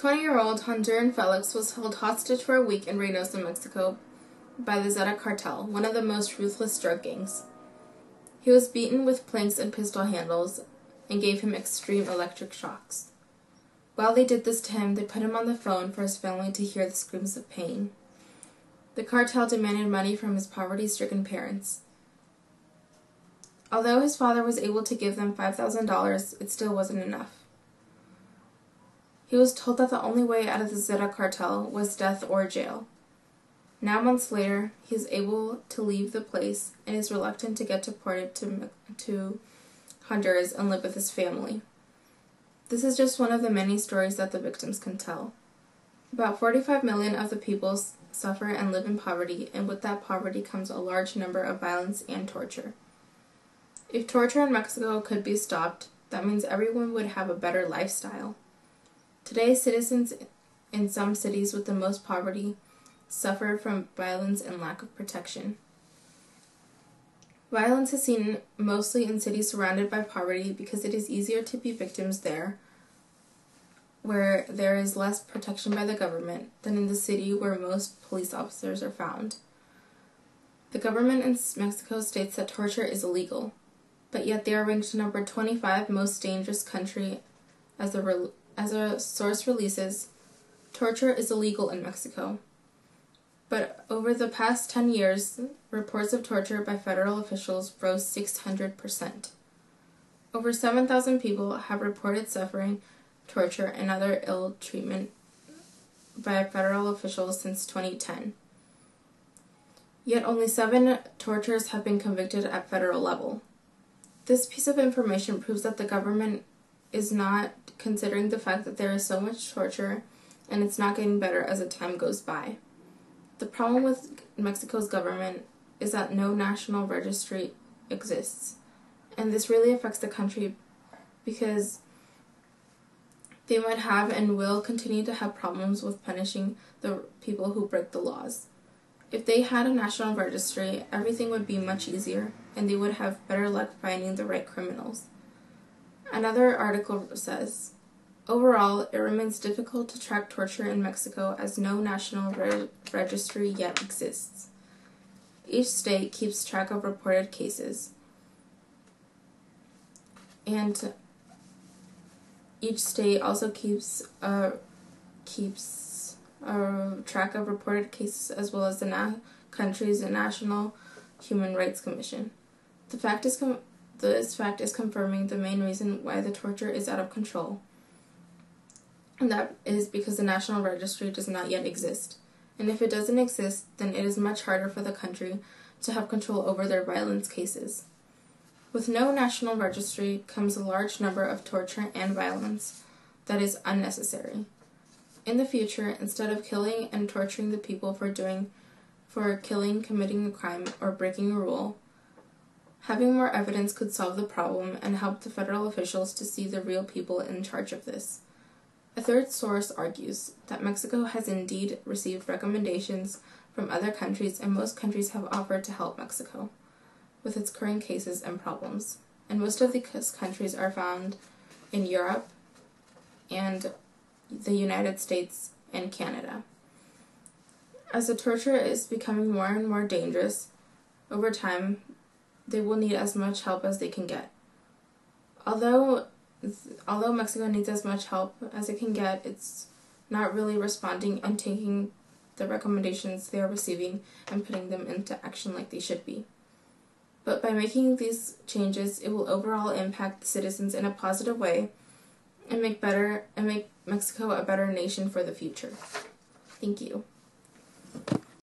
20-year-old Honduran Felix was held hostage for a week in Reynosa, Mexico by the Zeta cartel, one of the most ruthless drug gangs. He was beaten with planks and pistol handles and gave him extreme electric shocks. While they did this to him, they put him on the phone for his family to hear the screams of pain. The cartel demanded money from his poverty-stricken parents. Although his father was able to give them $5,000, it still wasn't enough. He was told that the only way out of the Zeta cartel was death or jail. Now, months later, he is able to leave the place and is reluctant to get deported to Honduras and live with his family. This is just one of the many stories that the victims can tell. About 45 million of the people suffer and live in poverty, and with that poverty comes a large number of violence and torture. If torture in Mexico could be stopped, that means everyone would have a better lifestyle. Today, citizens in some cities with the most poverty suffer from violence and lack of protection. Violence is seen mostly in cities surrounded by poverty because it is easier to be victims there, where there is less protection by the government, than in the city where most police officers are found. The government in Mexico states that torture is illegal, but yet they are ranked number 25 most dangerous country as a source releases. Torture is illegal in Mexico. But over the past 10 years, reports of torture by federal officials rose 600%. Over 7,000 people have reported suffering torture and other ill treatment by federal officials since 2010. Yet only 7 torturers have been convicted at federal level. This piece of information proves that the government is not considering the fact that there is so much torture and it's not getting better as the time goes by. The problem with Mexico's government is that no national registry exists, and this really affects the country because they might have and will continue to have problems with punishing the people who break the laws. If they had a national registry, everything would be much easier, and they would have better luck finding the right criminals. Another article says, overall, it remains difficult to track torture in Mexico as no national registry yet exists. Each state keeps track of reported cases, and each state also keeps track of reported cases as well as the country's National Human Rights Commission. This fact is confirming the main reason why the torture is out of control. And that is because the National Registry does not yet exist. And if it doesn't exist, then it is much harder for the country to have control over their violence cases. With no National Registry comes a large number of torture and violence that is unnecessary. In the future, instead of killing and torturing the people for killing, committing a crime, or breaking a rule, having more evidence could solve the problem and help the federal officials to see the real people in charge of this. A third source argues that Mexico has indeed received recommendations from other countries, and most countries have offered to help Mexico with its current cases and problems. And most of these countries are found in Europe and the United States and Canada. As the torture is becoming more and more dangerous, over time, they will need as much help as they can get. Although Mexico needs as much help as it can get, it's not really responding and taking the recommendations they are receiving and putting them into action like they should be. But by making these changes, it will overall impact the citizens in a positive way and make Mexico a better nation for the future. Thank you.